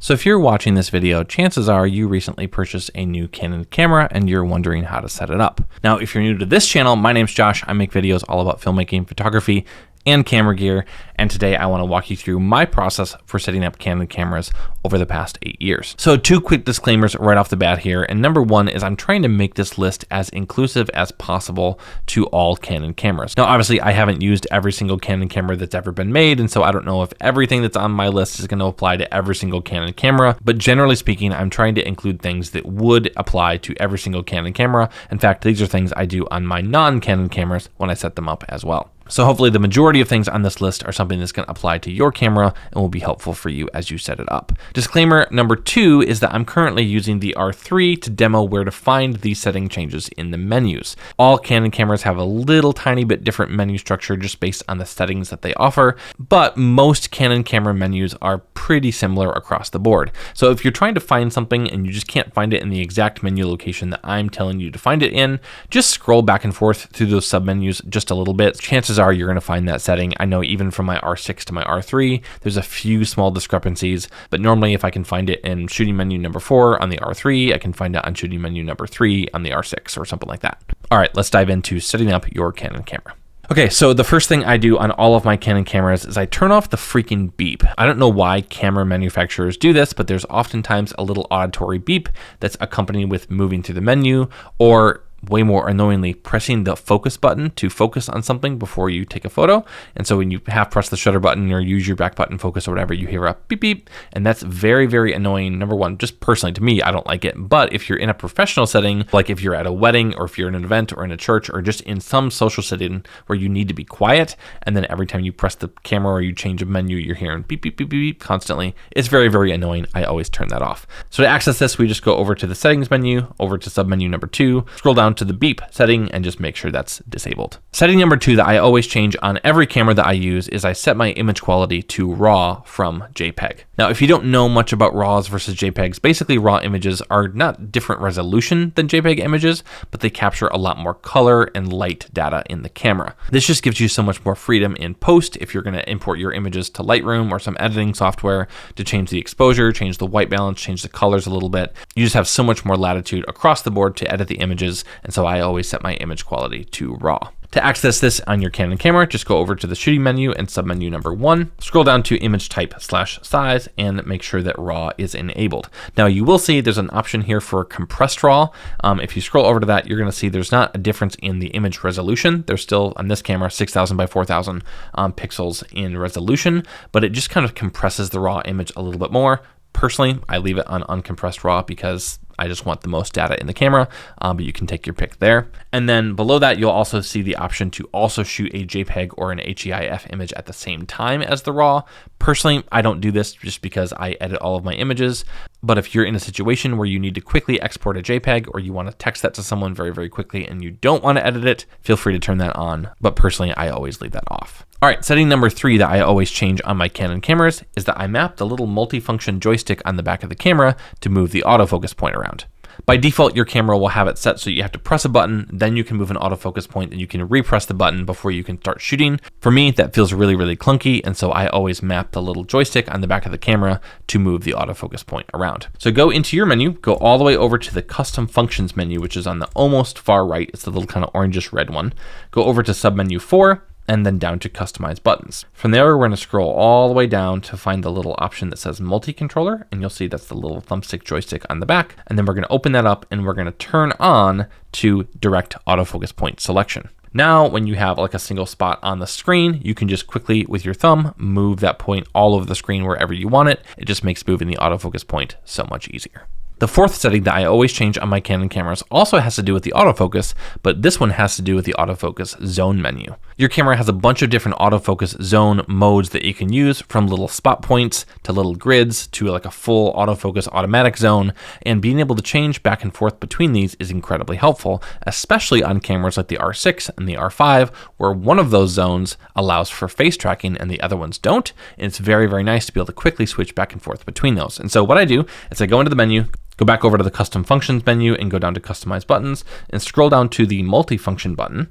So if you're watching this video, chances are you recently purchased a new Canon camera and you're wondering how to set it up. Now, if you're new to this channel, my name's Josh. I make videos all about filmmaking, photography, and camera gear, and today I want to walk you through my process for setting up Canon cameras over the past 8 years. So 2 quick disclaimers right off the bat here, and number 1 is I'm trying to make this list as inclusive as possible to all Canon cameras. Now obviously I haven't used every single Canon camera that's ever been made, and so I don't know if everything that's on my list is going to apply to every single Canon camera, but generally speaking I'm trying to include things that would apply to every single Canon camera. In fact, these are things I do on my non-Canon cameras when I set them up as well. So hopefully the majority of things on this list are something that's going to apply to your camera and will be helpful for you as you set it up. Disclaimer number 2 is that I'm currently using the R3 to demo where to find these setting changes in the menus. All Canon cameras have a little tiny bit different menu structure just based on the settings that they offer, but most Canon camera menus are pretty similar across the board. So if you're trying to find something and you just can't find it in the exact menu location that I'm telling you to find it in, just scroll back and forth through those submenus just a little bit. Chances are you're going to find that setting. I know even from my R6 to my R3, there's a few small discrepancies, but normally if I can find it in shooting menu number 4 on the R3, I can find it on shooting menu number 3 on the R6 or something like that. All right, let's dive into setting up your Canon camera. Okay, so the first thing I do on all of my Canon cameras is I turn off the freaking beep. I don't know why camera manufacturers do this, but there's oftentimes a little auditory beep that's accompanied with moving through the menu, or way more annoyingly, pressing the focus button to focus on something before you take a photo. And so when you half press the shutter button or use your back button focus or whatever, you hear a beep beep. And that's very, very annoying. Number 1, just personally to me, I don't like it. But if you're in a professional setting, like if you're at a wedding or if you're in an event or in a church or just in some social setting where you need to be quiet, and then every time you press the camera or you change a menu, you're hearing beep, beep, beep, beep, beep constantly. It's very, very annoying. I always turn that off. So to access this, we just go over to the settings menu, over to submenu number 2, scroll down to the beep setting and just make sure that's disabled. Setting number 2 that I always change on every camera that I use is I set my image quality to RAW from JPEG. Now, if you don't know much about RAWs versus JPEGs, basically RAW images are not different resolution than JPEG images, but they capture a lot more color and light data in the camera. This just gives you so much more freedom in post if you're going to import your images to Lightroom or some editing software to change the exposure, change the white balance, change the colors a little bit. You just have so much more latitude across the board to edit the images, and so I always set my image quality to RAW. To access this on your Canon camera, just go over to the shooting menu and submenu number 1, scroll down to image type/size and make sure that RAW is enabled. Now you will see there's an option here for compressed RAW. If you scroll over to that, you're going to see there's not a difference in the image resolution. There's still on this camera 6,000 by 4,000 pixels in resolution, but it just kind of compresses the RAW image a little bit more. Personally, I leave it on uncompressed RAW because I just want the most data in the camera, but you can take your pick there. And then below that, you'll also see the option to also shoot a JPEG or an HEIF image at the same time as the RAW. Personally, I don't do this just because I edit all of my images, but if you're in a situation where you need to quickly export a JPEG or you want to text that to someone very, very quickly and you don't want to edit it, feel free to turn that on, but personally, I always leave that off. All right, setting number 3 that I always change on my Canon cameras is that I map the little multifunction joystick on the back of the camera to move the autofocus point around. By default, your camera will have it set so you have to press a button, then you can move an autofocus point, and you can repress the button before you can start shooting. For me, that feels really, really clunky, and so I always map the little joystick on the back of the camera to move the autofocus point around. So go into your menu, go all the way over to the custom functions menu, which is on the almost far right. It's the little kind of orangish red one. Go over to submenu 4, and then down to customize buttons. From there, we're going to scroll all the way down to find the little option that says multi-controller, and you'll see that's the little thumbstick joystick on the back. And then we're going to open that up and we're going to turn on to direct autofocus point selection. Now, when you have like a single spot on the screen, you can just quickly with your thumb move that point all over the screen wherever you want it. It just makes moving the autofocus point so much easier. The 4th setting that I always change on my Canon cameras also has to do with the autofocus, but this one has to do with the autofocus zone menu. Your camera has a bunch of different autofocus zone modes that you can use, from little spot points to little grids to like a full autofocus automatic zone, and being able to change back and forth between these is incredibly helpful, especially on cameras like the R6 and the R5, where one of those zones allows for face tracking and the other ones don't, and it's very, very nice to be able to quickly switch back and forth between those. And so what I do is I go into the menu, go back over to the custom functions menu and go down to customize buttons and scroll down to the multifunction button.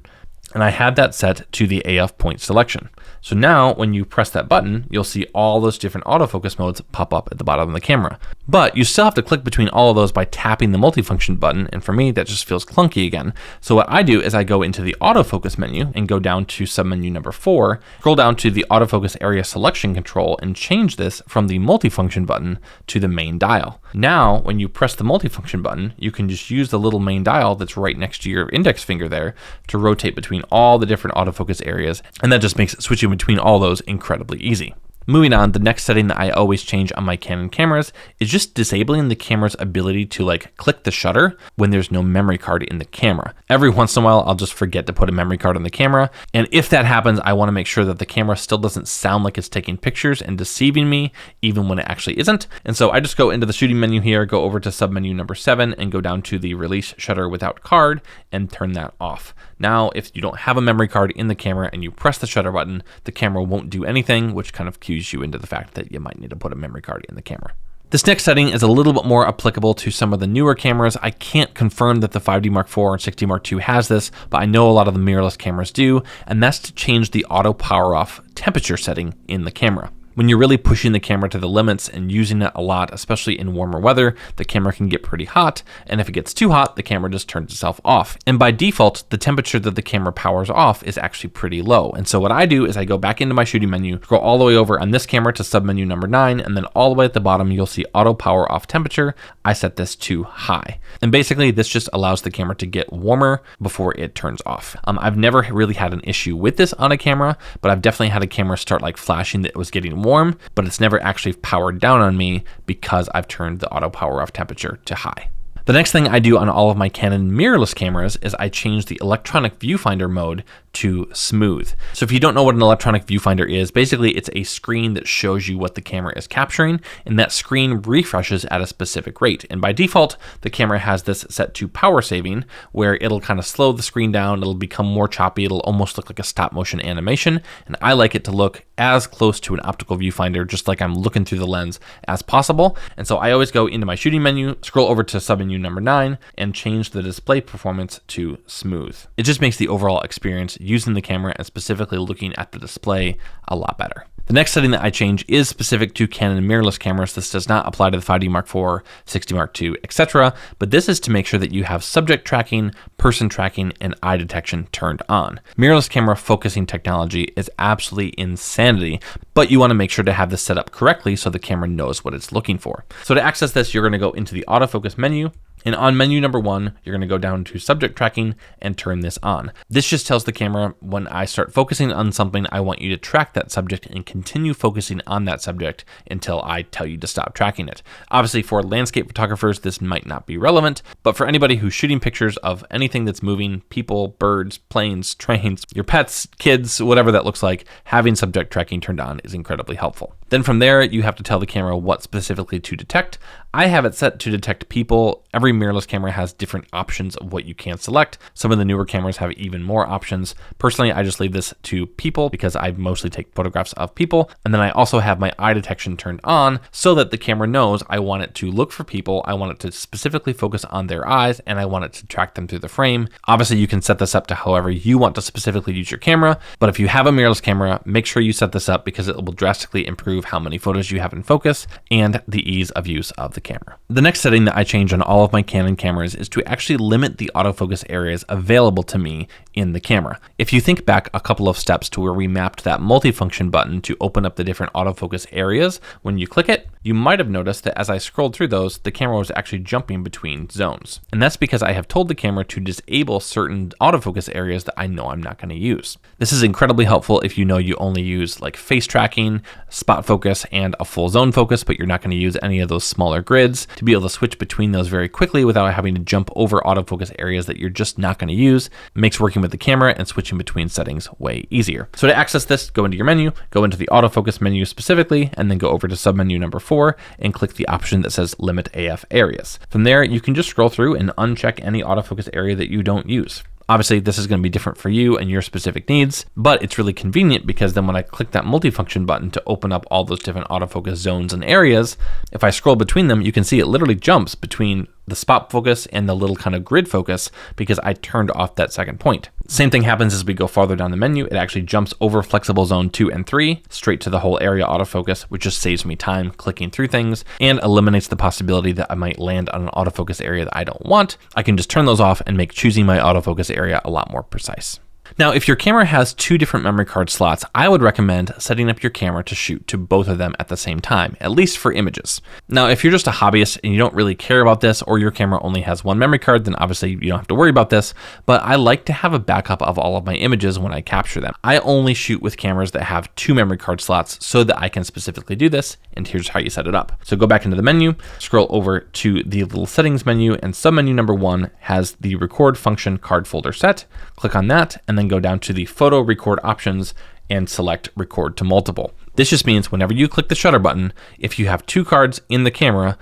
and I had that set to the AF point selection. So now when you press that button, you'll see all those different autofocus modes pop up at the bottom of the camera. But you still have to click between all of those by tapping the multifunction button, and for me that just feels clunky again. So what I do is I go into the autofocus menu and go down to submenu number 4, scroll down to the autofocus area selection control and change this from the multifunction button to the main dial. Now when you press the multifunction button, you can just use the little main dial that's right next to your index finger there to rotate between all the different autofocus areas, and that just makes switching between all those incredibly easy. Moving on, the next setting that I always change on my Canon cameras is just disabling the camera's ability to like click the shutter when there's no memory card in the camera. Every once in a while, I'll just forget to put a memory card on the camera. And if that happens, I want to make sure that the camera still doesn't sound like it's taking pictures and deceiving me, even when it actually isn't. And so I just go into the shooting menu here, go over to submenu number 7 and go down to the release shutter without card and turn that off. Now, if you don't have a memory card in the camera and you press the shutter button, the camera won't do anything, which kind of cues you into the fact that you might need to put a memory card in the camera. This next setting is a little bit more applicable to some of the newer cameras. I can't confirm that the 5D Mark IV or 6D Mark II has this, but I know a lot of the mirrorless cameras do, and that's to change the auto power off temperature setting in the camera. When you're really pushing the camera to the limits and using it a lot, especially in warmer weather, the camera can get pretty hot, and if it gets too hot, the camera just turns itself off. And by default, the temperature that the camera powers off is actually pretty low. And so what I do is I go back into my shooting menu, scroll all the way over on this camera to submenu number 9, and then all the way at the bottom, you'll see auto power off temperature. I set this to high. And basically, this just allows the camera to get warmer before it turns off. I've never really had an issue with this on a camera, but I've definitely had a camera start like flashing that it was getting warm, but it's never actually powered down on me because I've turned the auto power off temperature to high. The next thing I do on all of my Canon mirrorless cameras is I change the electronic viewfinder mode to smooth. So if you don't know what an electronic viewfinder is, basically it's a screen that shows you what the camera is capturing, and that screen refreshes at a specific rate. And by default, the camera has this set to power saving, where it'll kind of slow the screen down, it'll become more choppy, it'll almost look like a stop motion animation, and I like it to look as close to an optical viewfinder, just like I'm looking through the lens as possible. And so I always go into my shooting menu, scroll over to submenu number 9, and change the display performance to smooth. It just makes the overall experience using the camera and specifically looking at the display a lot better. The next setting that I change is specific to Canon mirrorless cameras. This does not apply to the 5D Mark IV, 6D Mark II, etc. But this is to make sure that you have subject tracking, person tracking, and eye detection turned on. Mirrorless camera focusing technology is absolutely insanity, but you want to make sure to have this set up correctly so the camera knows what it's looking for. So to access this, you're going to go into the autofocus menu, and on menu number 1, you're going to go down to subject tracking and turn this on. This just tells the camera when I start focusing on something, I want you to track that subject and continue focusing on that subject until I tell you to stop tracking it. Obviously, for landscape photographers, this might not be relevant, but for anybody who's shooting pictures of anything that's moving, people, birds, planes, trains, your pets, kids, whatever that looks like, having subject tracking turned on is incredibly helpful. Then from there, you have to tell the camera what specifically to detect. I have it set to detect people. Every mirrorless camera has different options of what you can select. Some of the newer cameras have even more options. Personally, I just leave this to people because I mostly take photographs of people. And then I also have my eye detection turned on so that the camera knows I want it to look for people. I want it to specifically focus on their eyes, and I want it to track them through the frame. Obviously, you can set this up to however you want to specifically use your camera. But if you have a mirrorless camera, make sure you set this up because it will drastically improve how many photos you have in focus and the ease of use of the camera. The next setting that I change on all of my Canon cameras is to actually limit the autofocus areas available to me in the camera. If you think back a couple of steps to where we mapped that multifunction button to open up the different autofocus areas, when you click it, you might have noticed that as I scrolled through those, the camera was actually jumping between zones. And that's because I have told the camera to disable certain autofocus areas that I know I'm not going to use. This is incredibly helpful if you know you only use like face tracking, spot focus, and a full zone focus, but you're not going to use any of those smaller grids. To be able to switch between those very quickly without having to jump over autofocus areas that you're just not going to use makes working with the camera and switching between settings way easier. So to access this, go into your menu, go into the autofocus menu specifically, and then go over to submenu number 4 and click the option that says limit AF areas. From there, you can just scroll through and uncheck any autofocus area that you don't use. Obviously, this is going to be different for you and your specific needs, but it's really convenient because then when I click that multifunction button to open up all those different autofocus zones and areas, if I scroll between them, you can see it literally jumps between the spot focus and the little kind of grid focus because I turned off that second point. Same thing happens as we go farther down the menu. It actually jumps over flexible zone 2 and 3 straight to the whole area autofocus, which just saves me time clicking through things and eliminates the possibility that I might land on an autofocus area that I don't want. I can just turn those off and make choosing my autofocus area a lot more precise. Now, if your camera has 2 different memory card slots, I would recommend setting up your camera to shoot to both of them at the same time, at least for images. Now, if you're just a hobbyist and you don't really care about this, or your camera only has 1 memory card, then obviously you don't have to worry about this, but I like to have a backup of all of my images when I capture them. I only shoot with cameras that have 2 memory card slots so that I can specifically do this, and here's how you set it up. So go back into the menu, scroll over to the little settings menu, and submenu number 1 has the record function card folder set. Click on that, and then go down to the photo record options and select record to multiple. This just means whenever you click the shutter button, if you have 2 cards in the camera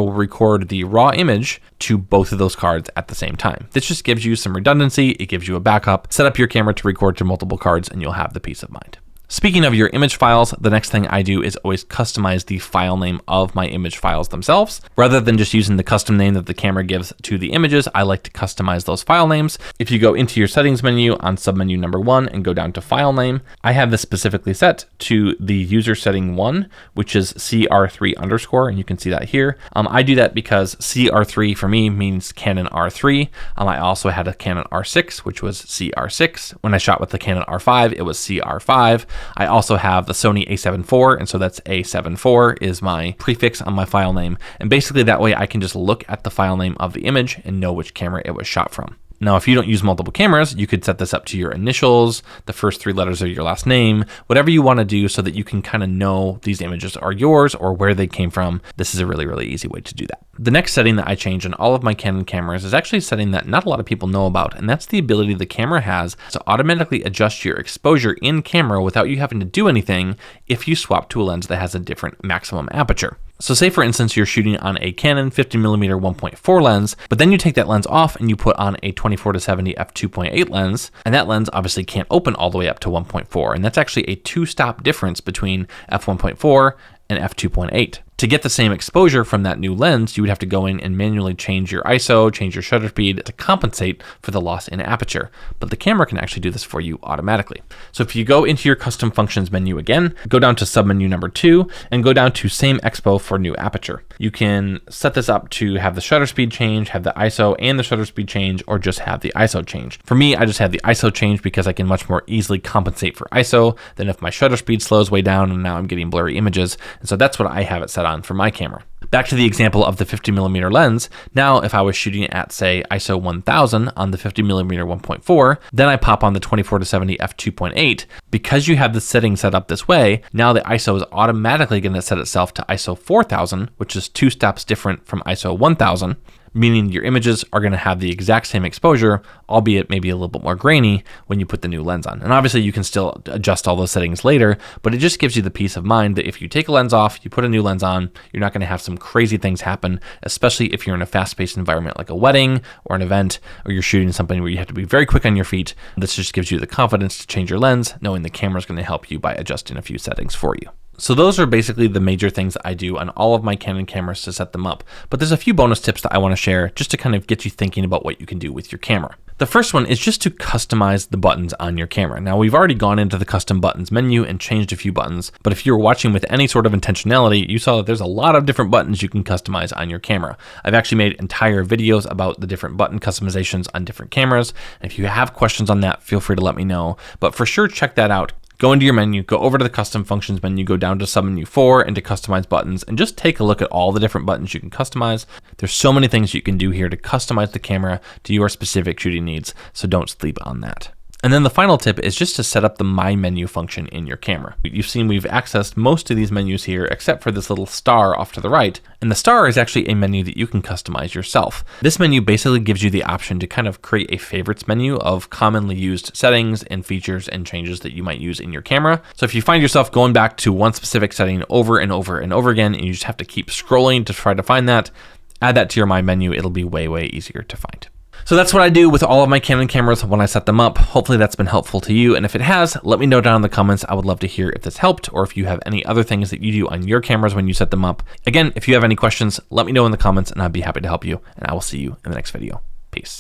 will record the raw image to both of those cards at the same time. This just gives you some redundancy, it gives you a backup. Set up your camera to record to multiple cards and you'll have the peace of mind. Speaking of your image files, the next thing I do is always customize the file name of my image files themselves. Rather than just using the custom name that the camera gives to the images, I like to customize those file names. If you go into your settings menu on submenu number 1 and go down to file name, I have this specifically set to the user setting 1, which is CR3_, and you can see that here. I do that because CR3 for me means Canon R3. I also had a Canon R6, which was CR6. When I shot with the Canon R5, it was CR5. I also have the Sony a7 IV, and so that's a7 IV is my prefix on my file name. And basically that way I can just look at the file name of the image and know which camera it was shot from. Now, if you don't use multiple cameras, you could set this up to your initials, the first 3 letters of your last name, whatever you want to do so that you can kind of know these images are yours or where they came from. This is a really, really easy way to do that. The next setting that I change on all of my Canon cameras is actually a setting that not a lot of people know about, and that's the ability the camera has to automatically adjust your exposure in camera without you having to do anything if you swap to a lens that has a different maximum aperture. So say for instance, you're shooting on a Canon 50mm 1.4 lens, but then you take that lens off and you put on a 24-70 f2.8 lens, and that lens obviously can't open all the way up to 1.4. And that's actually a 2-stop difference between f1.4 and f2.8. To get the same exposure from that new lens, you would have to go in and manually change your ISO, change your shutter speed to compensate for the loss in aperture. But the camera can actually do this for you automatically. So if you go into your custom functions menu again, go down to submenu number 2 and go down to same expo for new aperture. You can set this up to have the shutter speed change, have the ISO and the shutter speed change, or just have the ISO change. For me, I just have the ISO change because I can much more easily compensate for ISO than if my shutter speed slows way down and now I'm getting blurry images. And so that's what I have it set on for my camera. Back to the example of the 50mm lens. Now, if I was shooting at, say, ISO 1000 on the 50mm 1.4, then I pop on the 24-70 f2.8. Because you have the setting set up this way, now the ISO is automatically going to set itself to ISO 4000, which is 2 steps different from ISO 1000. Meaning your images are going to have the exact same exposure, albeit maybe a little bit more grainy when you put the new lens on. And obviously you can still adjust all those settings later, but it just gives you the peace of mind that if you take a lens off, you put a new lens on, you're not going to have some crazy things happen, especially if you're in a fast-paced environment like a wedding or an event, or you're shooting something where you have to be very quick on your feet. This just gives you the confidence to change your lens, knowing the camera's going to help you by adjusting a few settings for you. So those are basically the major things that I do on all of my Canon cameras to set them up. But there's a few bonus tips that I want to share just to kind of get you thinking about what you can do with your camera. The first one is just to customize the buttons on your camera. Now, we've already gone into the custom buttons menu and changed a few buttons, but if you're watching with any sort of intentionality, you saw that there's a lot of different buttons you can customize on your camera. I've actually made entire videos about the different button customizations on different cameras. And if you have questions on that, feel free to let me know, but for sure, check that out. Go into your menu, go over to the custom functions menu, go down to submenu 4 and to customize buttons, and just take a look at all the different buttons you can customize. There's so many things you can do here to customize the camera to your specific shooting needs, so don't sleep on that. And then the final tip is just to set up the My Menu function in your camera. You've seen we've accessed most of these menus here except for this little star off to the right. And the star is actually a menu that you can customize yourself. This menu basically gives you the option to kind of create a favorites menu of commonly used settings and features and changes that you might use in your camera. So if you find yourself going back to one specific setting over and over and over again, and you just have to keep scrolling to try to find that, add that to your My Menu. It'll be way, way easier to find. So that's what I do with all of my Canon cameras when I set them up. Hopefully that's been helpful to you. And if it has, let me know down in the comments. I would love to hear if this helped, or if you have any other things that you do on your cameras when you set them up. Again, if you have any questions, let me know in the comments and I'd be happy to help you. And I will see you in the next video. Peace.